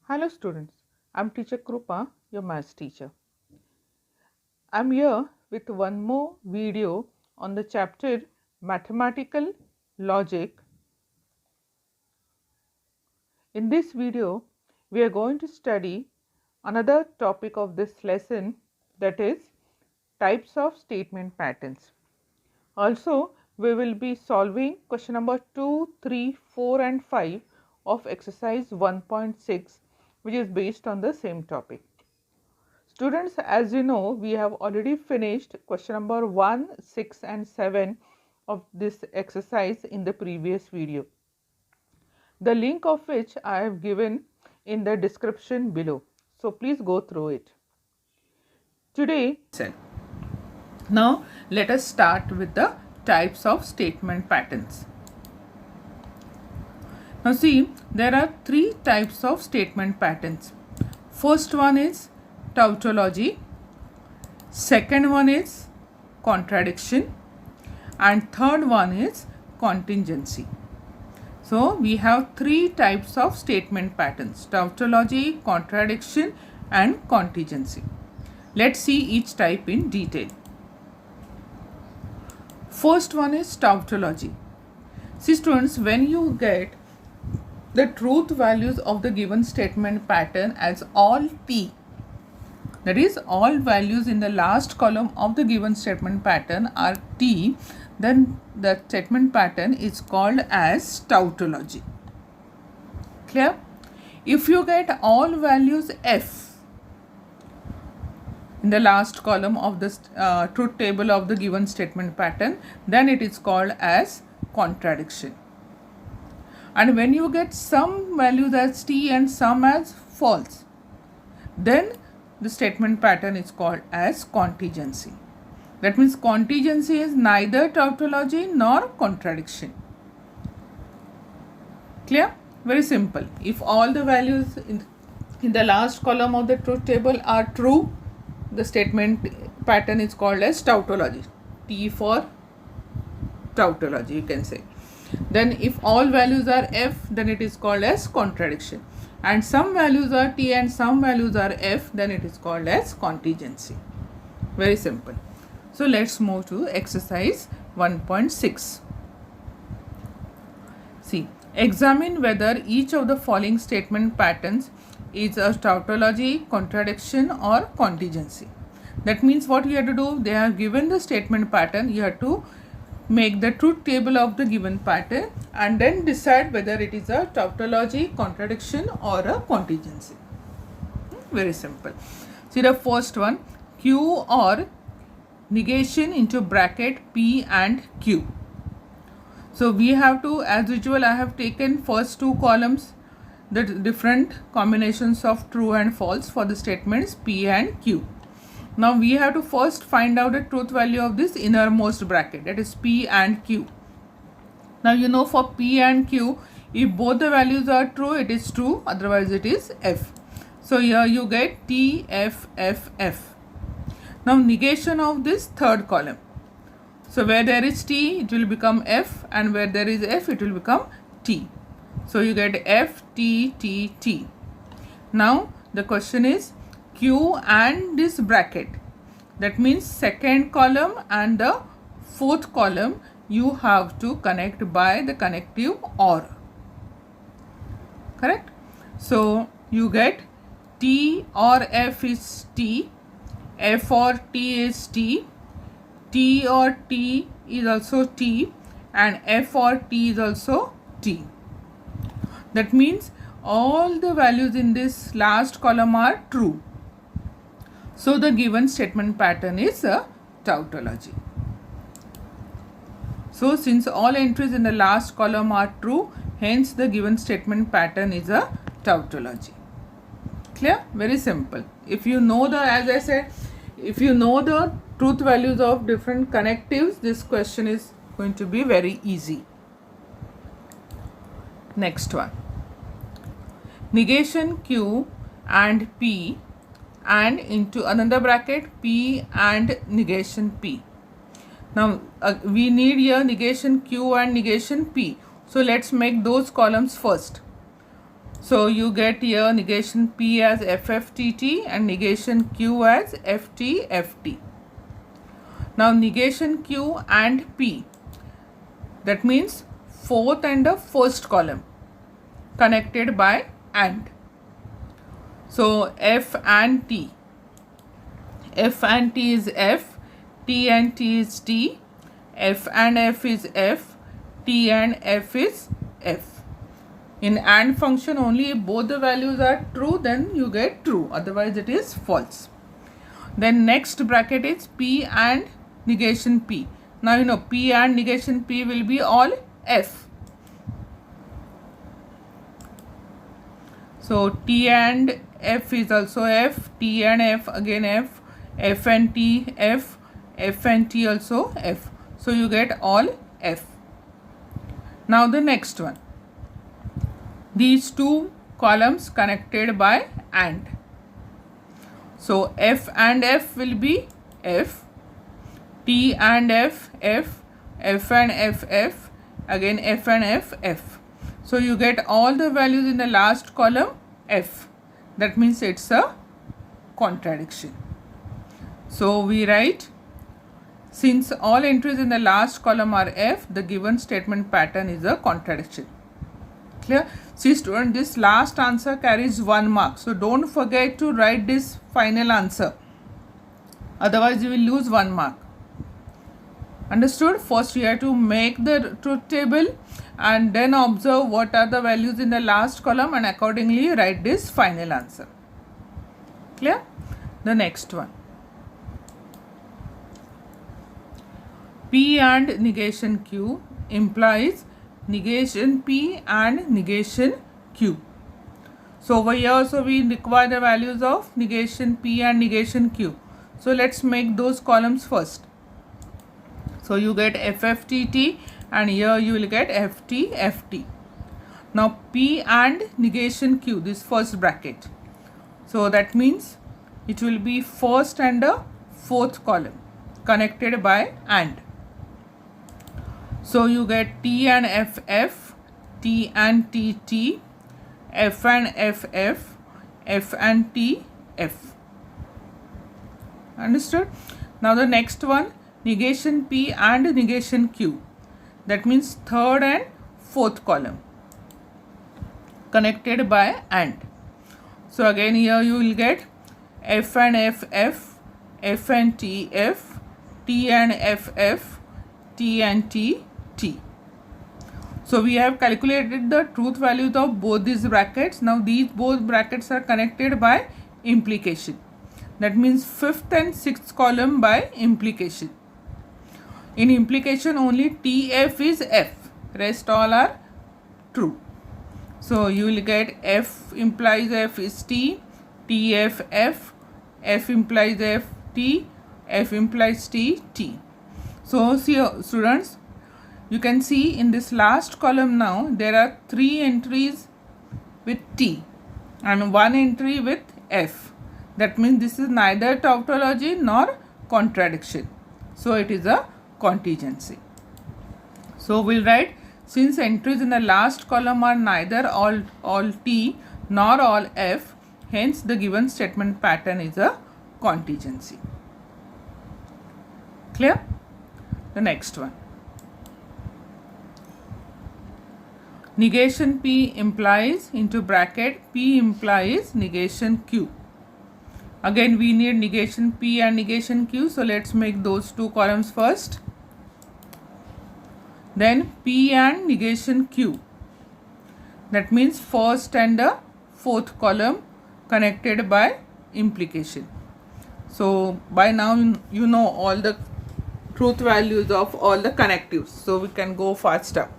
Hello students, I'm teacher Krupa, your maths teacher. I'm here with one more video on the chapter Mathematical Logic. In this video, we are going to study another topic of this lesson, that is types of statement patterns. Also, we will be solving question number 2, 3, 4 and 5 of exercise 1.6, which is based on the same topic. Students, as you know, we have already finished question number 1, 6 and 7 of this exercise in the previous video, the link of which I have given in the description below. So please go through it. Today, now let us start with the types of statement patterns. Now see, there are three types of statement patterns. First one is tautology, second one is contradiction, and third one is contingency. So we have three types of statement patterns: tautology, contradiction and contingency. Let's see each type in detail. First one is tautology. See students, when you get the truth values of the given statement pattern as all t, that is all values in the last column of the given statement pattern are t, then the statement pattern is called as tautology. Clear? If you get all values f in the last column of the truth table of the given statement pattern, then it is called as contradiction. And when you get some values as t and some as false, then the statement pattern is called as contingency. That means contingency is neither tautology nor contradiction. Clear? Very simple. If all the values in the last column of the truth table are true, the statement pattern is called as tautology. T for tautology, you can say. Then if all values are f, then it is called as contradiction. And some values are t and some values are f, then it is called as contingency. Very simple. So let's move to exercise 1.6. See, examine whether each of the following statement patterns is a tautology, contradiction or contingency. That means what you have to do, they have given the statement pattern, you have to make the truth table of the given pattern and then decide whether it is a tautology, contradiction or a contingency. Very simple. See the first one, Q or negation into bracket P and Q. So we have to, as usual, I have taken first two columns, the different combinations of true and false for the statements P and Q. Now we have to first find out the truth value of this innermost bracket, that is P and Q. Now you know for P and Q, if both the values are true, it is true, otherwise it is F. So here you get T, F, F, F. Now negation of this third column. So where there is T, it will become F, and where there is F, it will become T. So you get F, T, T, T. Now the question is Q and this bracket. That means second column and the fourth column you have to connect by the connective OR. Correct? So you get T or F is T, F or T is T, T or T is also T, and F or T is also T. That means all the values in this last column are true. So the given statement pattern is a tautology. So since all entries in the last column are true, hence the given statement pattern is a tautology. Clear? Very simple. If you know the, as I said, if you know the truth values of different connectives, this question is going to be very easy. Next one. Negation Q and P and into another bracket P and negation P. Now we need here negation Q and negation P. So let's make those columns first. So you get here negation P as FFTT and negation Q as FTFT. Now negation Q and P, that means fourth and the first column connected by AND. So F and T. F and T is F, T and T is T, F and F is F, T and F is F. In AND function only if both the values are true, then you get true, otherwise it is false. Then next bracket is P and negation P. Now you know P and negation P will be all F. So T and F is also F, T and F again F, F and T F, F and T also F. So you get all F. Now the next one. These two columns connected by AND. So F and F will be F, T and F, F, F and F, F, again F and F, F. So you get all the values in the last column F. That means it's a contradiction. So we write, since all entries in the last column are F, the given statement pattern is a contradiction. Clear? See student, this last answer carries 1 mark. So don't forget to write this final answer. Otherwise you will lose 1 mark. Understood? First you have to make the truth table and then observe what are the values in the last column and accordingly write this final answer. Clear? The next one. P and negation Q implies negation P and negation Q. So over here also we require the values of negation P and negation Q. So let's make those columns first. So you get FFTT and here you will get FTFT. Now P and negation Q, this first bracket. So that means it will be first and the fourth column connected by AND. So you get T and FF, T and TT, F and FF, F and TF. Understood? Now the next one, negation P and negation Q. That means third and fourth column connected by AND. So again here you will get F and FF, F and TF, T and FF, T and TT. So we have calculated the truth values of both these brackets. Now these both brackets are connected by implication. That means fifth and sixth column by implication. In implication only TF is F, rest all are true. So you will get F implies F is T, TF F, F implies F T, F implies T, T. So see students, you can see in this last column now there are 3 entries with T and 1 entry with F. That means this is neither tautology nor contradiction. So it is a contingency. So we'll write, since entries in the last column are neither all T nor all F, hence the given statement pattern is a contingency. Clear? The next one. Negation P implies into bracket P implies negation Q. Again we need negation P and negation Q, so let's make those two columns first. Then P and negation Q. That means first and the fourth column connected by implication. So by now you know all the truth values of all the connectives, so we can go faster.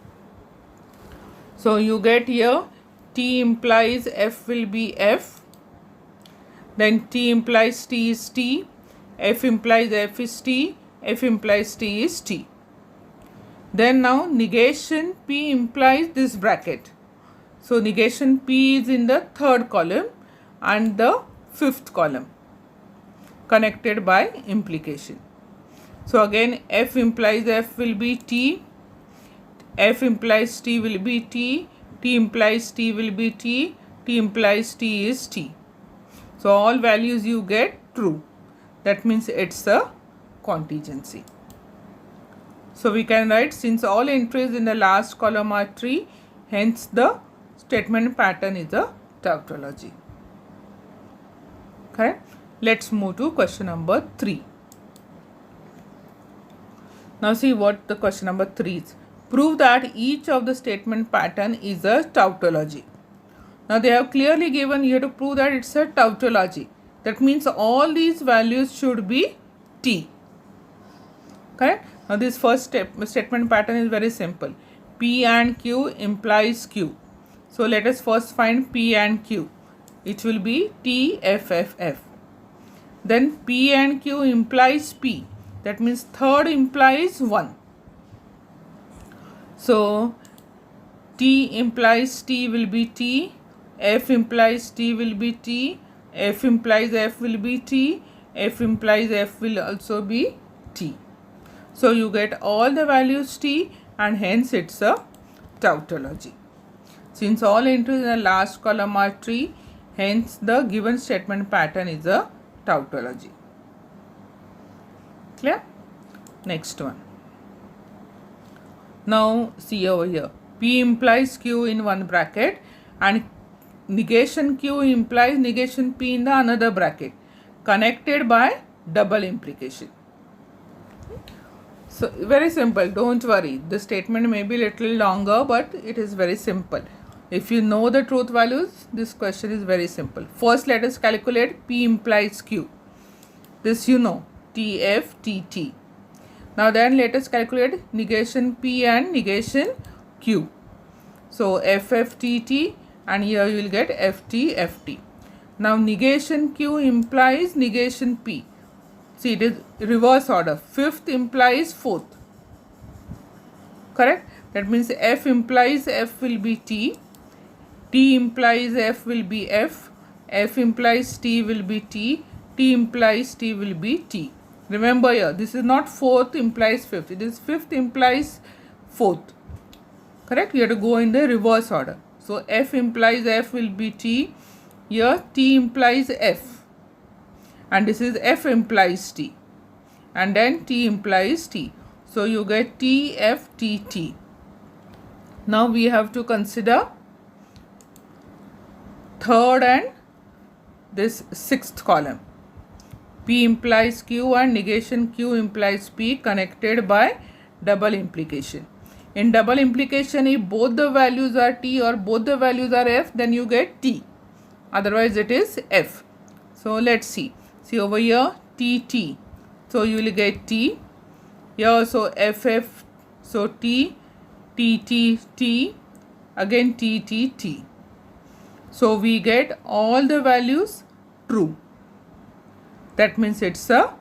So you get here T implies F will be F, then T implies T is T, F implies F is T, F implies T is T. Then now negation P implies this bracket. So negation P is in the third column and the fifth column connected by implication. So again F implies F will be T, F implies T will be T, T implies T will be T, T implies T is T. So all values you get true. That means it's a contingency. So we can write, since all entries in the last column are true, hence the statement pattern is a tautology. Correct? Let's move to question number 3. Now see what the question number 3 is. Prove that each of the statement pattern is a tautology. Now they have clearly given, you have to prove that it's a tautology. That means all these values should be T. Correct? Now this first statement pattern is very simple. P and Q implies Q. So let us first find P and Q. It will be T, F, F, F. Then P and Q implies P. That means third implies 1. So T implies T will be T. F implies T will be T. F implies F will be T. F implies F will also be T. So you get all the values T, and hence it's a tautology. Since all entries in the last column are true, hence the given statement pattern is a tautology. Clear? Next one. Now see over here. P implies Q in one bracket and negation Q implies negation P in the another bracket, connected by double implication. So very simple, don't worry. The statement may be little longer, but it is very simple. If you know the truth values, this question is very simple. First let us calculate P implies Q. This you know, TF, TT. Now then let us calculate negation P and negation Q. So FFTT, and here you will get FT, FT. Now negation Q implies negation P. See, it is reverse order. Fifth implies fourth. Correct? That means F implies F will be T. T implies F will be F. F implies T will be T. T implies T will be T. Remember here, this is not fourth implies fifth. It is fifth implies fourth. Correct? You have to go in the reverse order. So F implies F will be T. Here T implies F. And this is F implies T. And then T implies T. So you get T, F, T, T. Now we have to consider third and this sixth column. P implies Q and negation Q implies P, connected by double implication. In double implication, if both the values are T or both the values are F, then you get T. Otherwise it is F. So let's see. See over here, T, T. So you will get T. Here also F, F. So T, T, T, T. Again T, T, T. So we get all the values true. That means it's a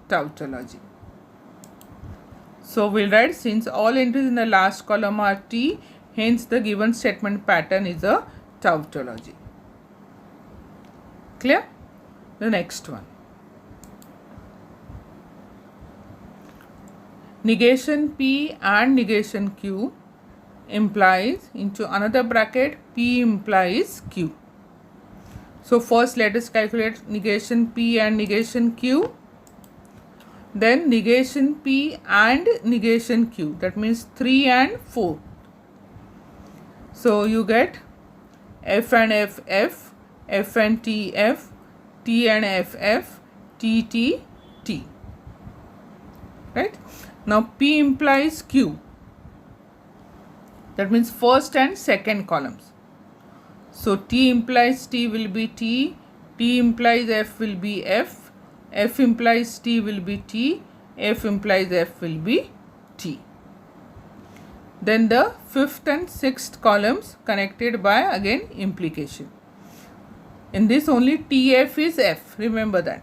tautology. So we'll write, since all entries in the last column are T, hence the given statement pattern is a tautology. Clear? The next one. Negation P and negation Q implies into another bracket P implies Q. So first let us calculate negation P and negation Q. Then negation P and negation Q. That means 3 and 4. So you get F and F, F, F and T, F, T and F, F, T, T, T. Right? Now P implies Q. That means first and second columns. So T implies T will be T, T implies F will be F, F implies T will be T, F implies F will be T. Then the fifth and sixth columns connected by again implication. In this only TF is F, remember that.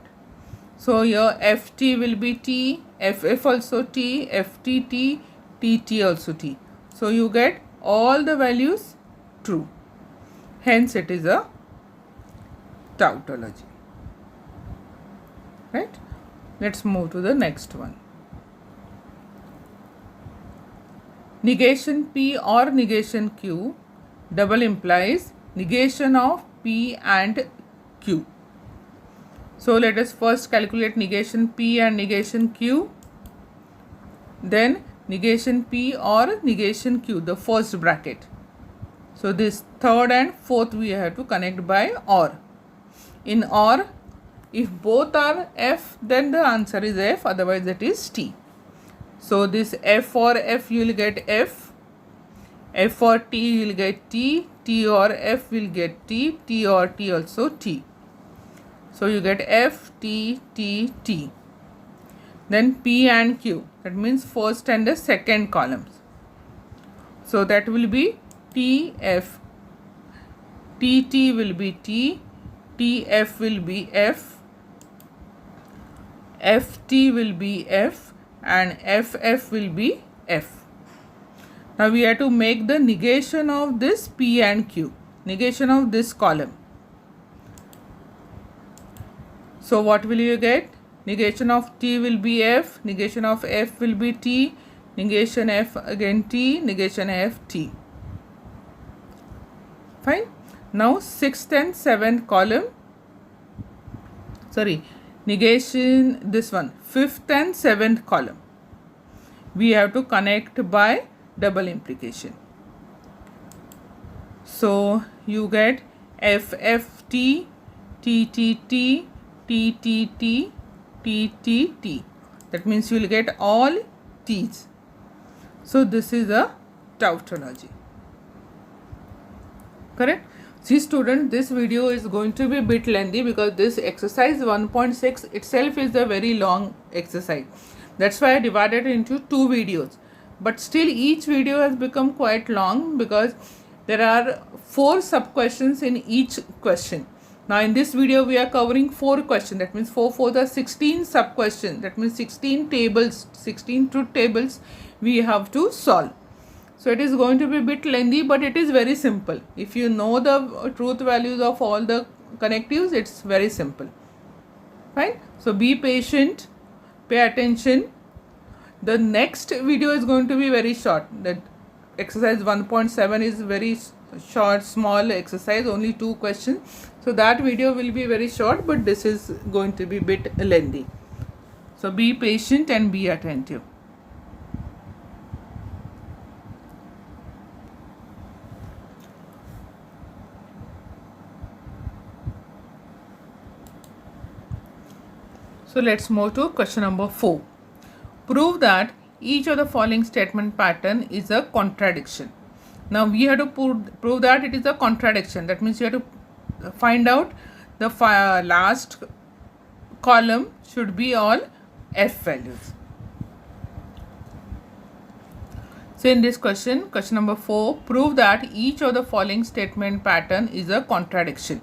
So here FT will be T, FF also T, FT T, TT also T. So you get all the values true. Hence it is a tautology. Right? Let's move to the next one. Negation P or negation Q double implies negation of P and Q. So let us first calculate negation P and negation Q, then negation P or negation Q, the first bracket. So this third and fourth we have to connect by OR. In OR, if both are F, then the answer is F, otherwise it is T. So this F or F you will get F, F or T you will get T, T or F will get T, T or T also T. So you get F, T, T, T. Then P and Q, that means first and the second columns. So that will be T, F, T, T will be T, T, F will be F, F, T will be F, and F, F will be F. Now we have to make the negation of this P and Q, negation of this column. So what will you get? Negation of T will be F, negation of F will be T, negation F again T, negation F T. Fine. Now 6th and 7th column, negation this one, 5th and 7th column, we have to connect by double implication. So you get F, F, T, T, T, T, T, T, T, T, T, T. That means you will get all T's. So this is a tautology. Correct? See student, this video is going to be a bit lengthy because this exercise 1.6 itself is a very long exercise. That's why I divided it into 2 videos. But still each video has become quite long because there are 4 sub-questions in each question. Now in this video we are covering 4 questions, that means 4 for the 16 sub-questions, that means 16 tables, 16 truth tables we have to solve. So it is going to be a bit lengthy, but it is very simple. If you know the truth values of all the connectives, it's very simple. Fine. So be patient, pay attention. The next video is going to be very short. That exercise 1.7 is very short, small exercise, only 2 questions. So that video will be very short, but this is going to be a bit lengthy. So be patient and be attentive. So let's move to question number 4. Prove that each of the following statement pattern is a contradiction. Now we have to prove that it is a contradiction. That means you have to find out the last column should be all F values. So in this question number 4, prove that each of the following statement pattern is a contradiction.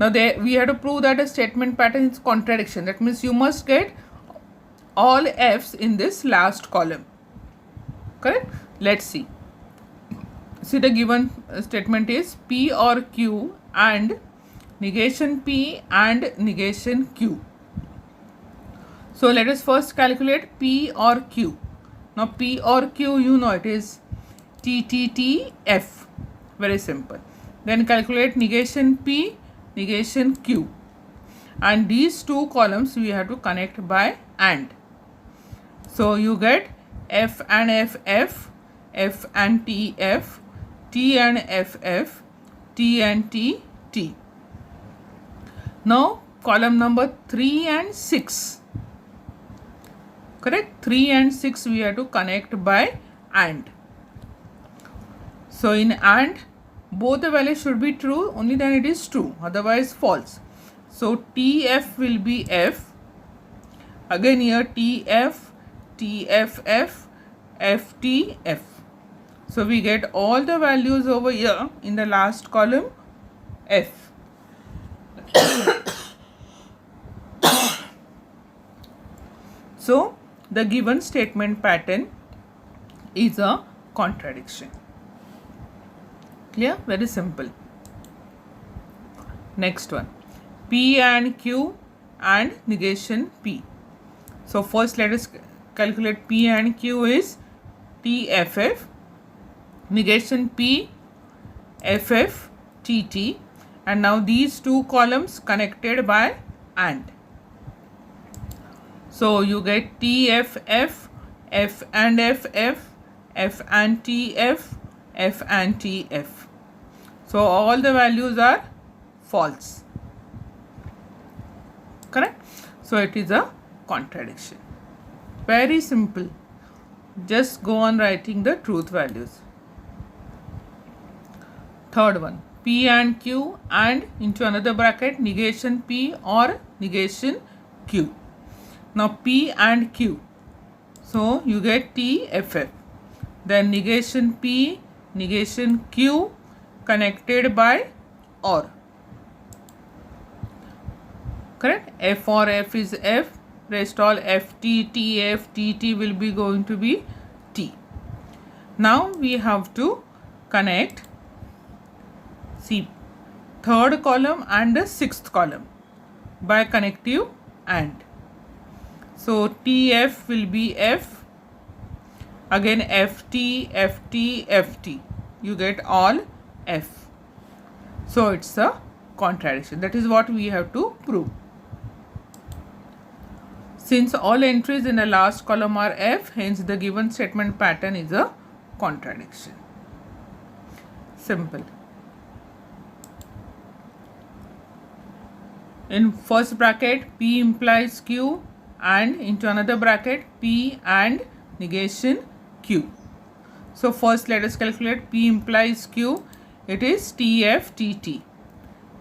Now we have to prove that a statement pattern is contradiction. That means you must get all F's in this last column. Correct? Let's see. See, the given statement is P or Q and negation P and negation Q. So let us first calculate P or Q. Now P or Q, you know it is T, T, T, F. Very simple. Then calculate negation P, negation Q. And these 2 columns we have to connect by AND. So you get F and F, F, F and T, F, T and F, F, T and T, T. Now column number 3 and 6. Correct? 3 and 6 we have to connect by AND. So in AND, both the values should be true, only then it is true, otherwise false. So TF will be F. Again here TF, TFF, FTF. So we get all the values over here in the last column F. So the given statement pattern is a contradiction. Clear? Very simple. Next one, P and Q and negation P. So first let us calculate P and Q is TFF, negation P, FF, TT, and now these two columns connected by AND. So you get TFF, F and FF, F and TF, F and TF. So all the values are false. Correct? So it is a contradiction. Very simple. Just go on writing the truth values. Third one, P and Q and into another bracket negation P or negation Q. Now P and Q. So you get TFF. Then negation P, negation Q connected by OR. Correct? F or F is F. Rest all FT, TF, TT will be going to be T. Now we have to connect, see, third column and the sixth column by connective AND. So TF will be F, again FT, FT, FT. You get all F. So it's a contradiction. That is what we have to prove. Since all entries in the last column are F, hence the given statement pattern is a contradiction. Simple. In first bracket, P implies Q, and into another bracket, P and negation Q. So first let us calculate P implies Q. It is TF, TT.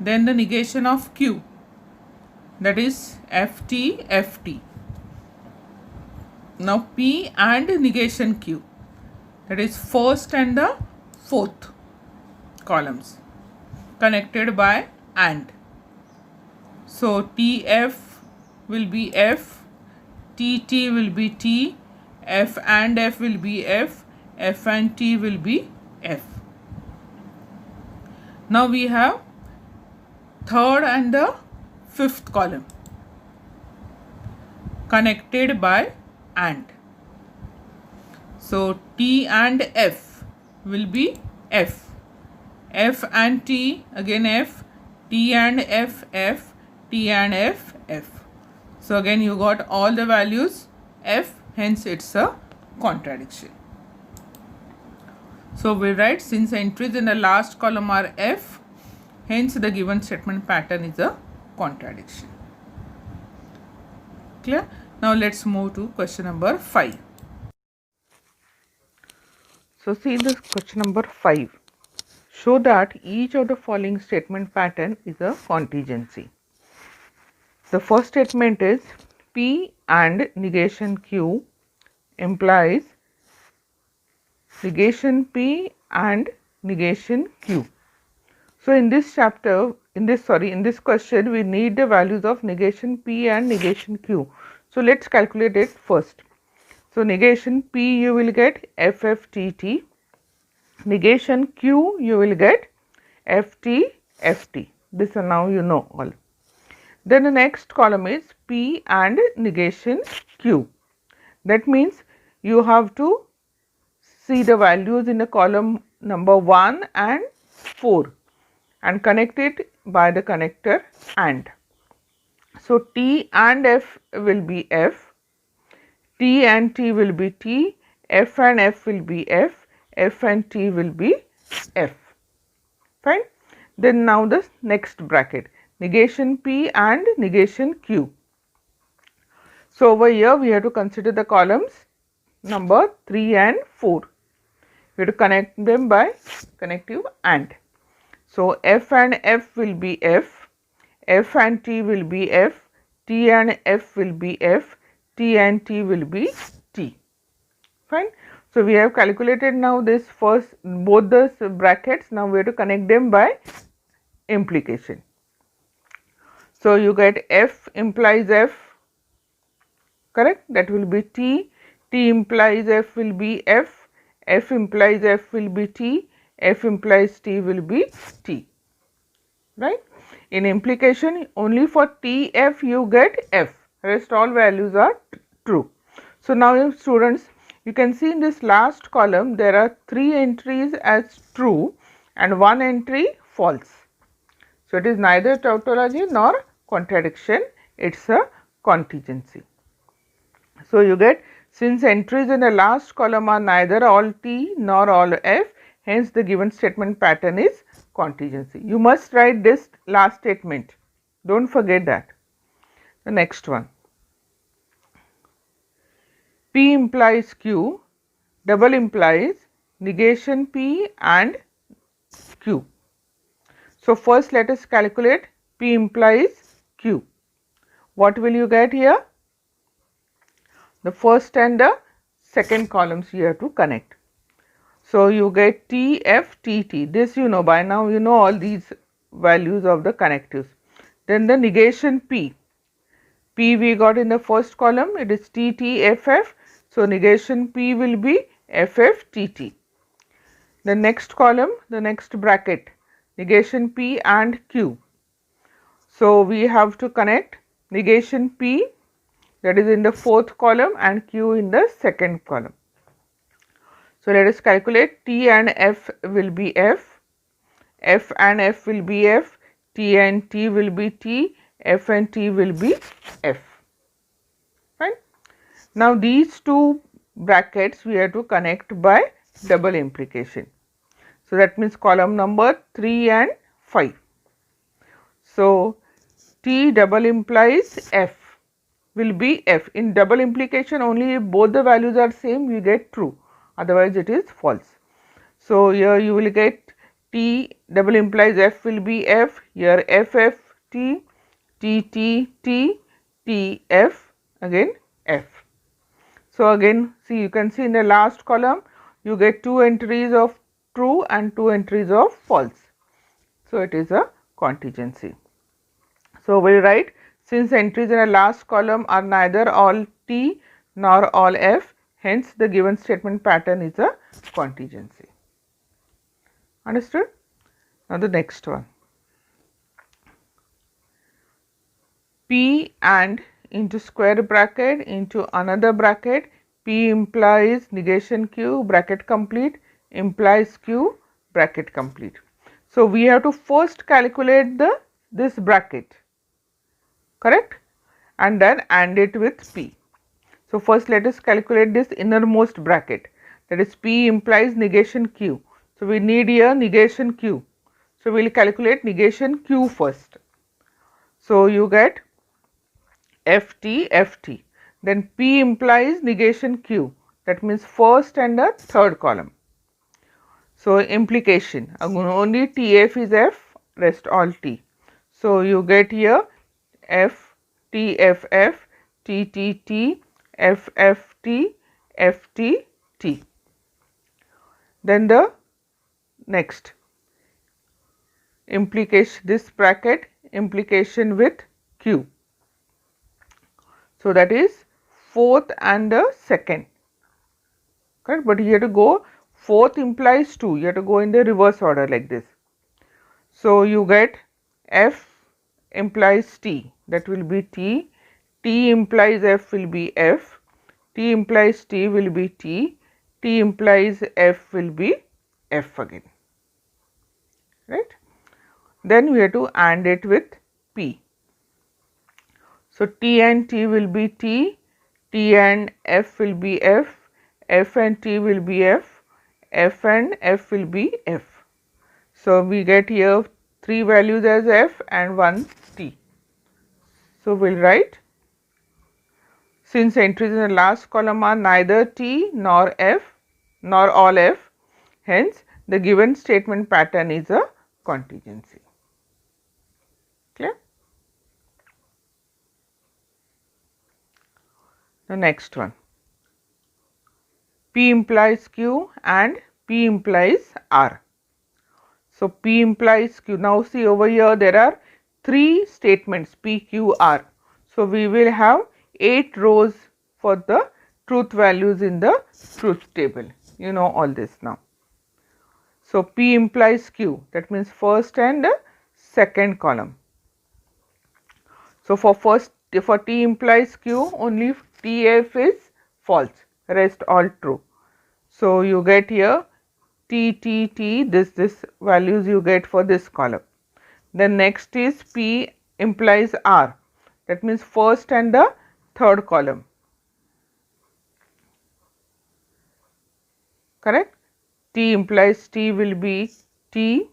Then the negation of Q, that is FT, FT. Now P and negation Q, that is first and the fourth columns connected by AND. So TF will be F, TT will be T, F and F will be F, F and T will be F. Now we have third and the fifth column connected by AND. So T and F will be F, F and T again F, T and F, F, T and F, F. So again you got all the values F, hence it's a contradiction. So we write, since entries in the last column are F, hence the given statement pattern is a contradiction. Clear? Now let's move to question number 5. So see this question number 5. Show that each of the following statement pattern is a contingency. The first statement is P and negation Q implies negation P and negation Q. So in this question we need the values of negation P and negation Q. So let's calculate it first. So negation P you will get FFTT, negation Q you will get FT. This now you know all. Then the next column is P and negation Q. That means you have to see the values in the column number 1 and 4 and connect it by the connector AND. So T and F will be F, T and T will be T, F and F will be F, F and T will be F. Fine. Then now the next bracket, negation P and negation Q. So over here we have to consider the columns number 3 and 4. We have to connect them by connective AND. So F and F will be F, F and T will be F, T and F will be F, T and T will be T. Fine. So we have calculated now this first both the brackets. Now we have to connect them by implication. So you get F implies F, correct? That will be T, T implies F will be F, F implies F will be T, F implies T will be T, right? In implication only for TF you get F, rest all values are true. So now students, you can see in this last column there are 3 entries as true and 1 entry false. false. So it is neither tautology nor contradiction, it is a contingency. So you get, since entries in the last column are neither all T nor all F, hence the given statement pattern is contingency. You must write this last statement, don't forget that. The next one, P implies Q, double implies negation P and Q. So first let us calculate P implies Q. What will you get here? The first and the second columns you have to connect. So you get T, F, T, T. This you know by now, you know all these values of the connectives. Then the negation P. P we got in the first column, it is T, T, F, F. So negation P will be F, F, T, T. The next column, the next bracket, negation P and Q. So we have to connect negation P, that is in the fourth column, and Q in the second column. So let us calculate. T and F will be F, F and F will be F, T and T will be T, F and T will be F. Fine. Now these two brackets we have to connect by double implication. So that means column number 3 and 5. So T double implies F will be F. In double implication, only if both the values are same we get true, otherwise it is false. So here you will get T double implies F will be F, here F F T, T T T, T F, again F. So again see, you can see in the last column you get 2 entries of true and 2 entries of false. So it is a contingency. So we will write, since entries in the last column are neither all T nor all F, hence the given statement pattern is a contingency. Understood? Now the next one, P and into square bracket into another bracket, P implies negation Q, bracket complete, implies Q, bracket complete. So we have to first calculate this bracket, correct, and then AND it with P. So first let us calculate this innermost bracket, that is P implies negation Q. So we need here negation Q. So we will calculate negation Q first. So you get FT, FT. Then P implies negation Q, that means first and the third column. So implication, only TF is F, rest all T. So you get here F, T, F, F, T, T, T, F, F, T, F, T, T. Then the next implication, this bracket implication with Q. So that is fourth and the second, correct, but you have to go, fourth implies 2, you have to go in the reverse order like this. So you get F implies T, that will be T, T implies F will be F, T implies T will be T, T implies F will be F again, right. Then we have to AND it with P. So T and T will be T, T and F will be F, F and T will be F, F and F will be F. So we get here 3 values as F and 1 T. So we will write, since entries in the last column are neither T nor F nor all F, hence the given statement pattern is a contingency. Clear? The next one, P implies Q and P implies R. So P implies Q. Now see over here there are 3 statements P, Q, R. So we will have 8 rows for the truth values in the truth table. You know all this now. So P implies Q, that means first and second column. So for T implies Q, only TF is false, rest all true. So you get here T, T, T, this values you get for this column. Then next is P implies R, that means first and the third column, correct. T implies T will be T,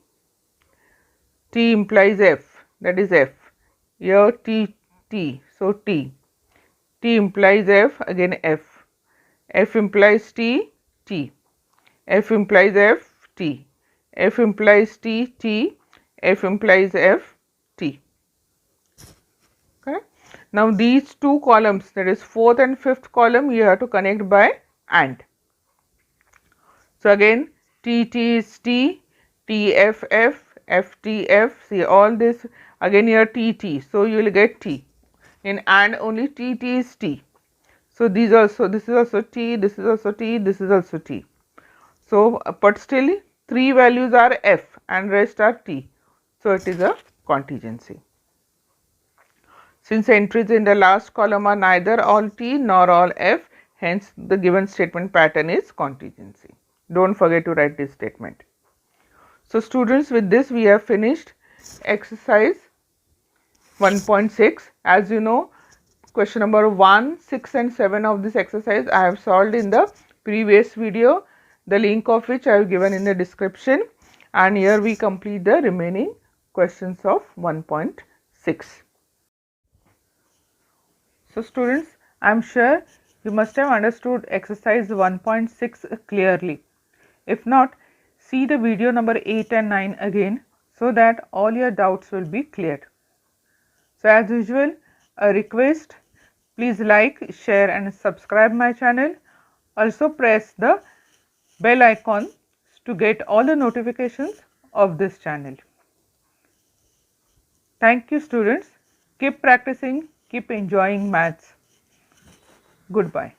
T implies F, that is F, here T, T, so T, T implies F, again F, F implies T, T, F implies F, T, F implies T, T, F implies F, T, correct. Now these two columns, that is fourth and fifth column, you have to connect by AND. So again T, T is T, T, F, F, F, T, F, see all this, again here T, T, so you will get T. In AND only T, T is T. So these also, this is also T, this is also T, this is also T. So but still 3 values are F and rest are T. So it is a contingency. Since entries in the last column are neither all T nor all F, hence the given statement pattern is contingency. Don't forget to write this statement. So students, with this we have finished exercise 1.6. As you know, question number 1, 6 and 7 of this exercise I have solved in the previous video, the link of which I have given in the description, and here we complete the remaining questions of 1.6. So students, I am sure you must have understood exercise 1.6 clearly. If not, see the video number 8 and 9 again, so that all your doubts will be cleared. So as usual, a request, please like, share and subscribe my channel. Also press the bell icon to get all the notifications of this channel. Thank you students. Keep practicing, keep enjoying maths. Goodbye.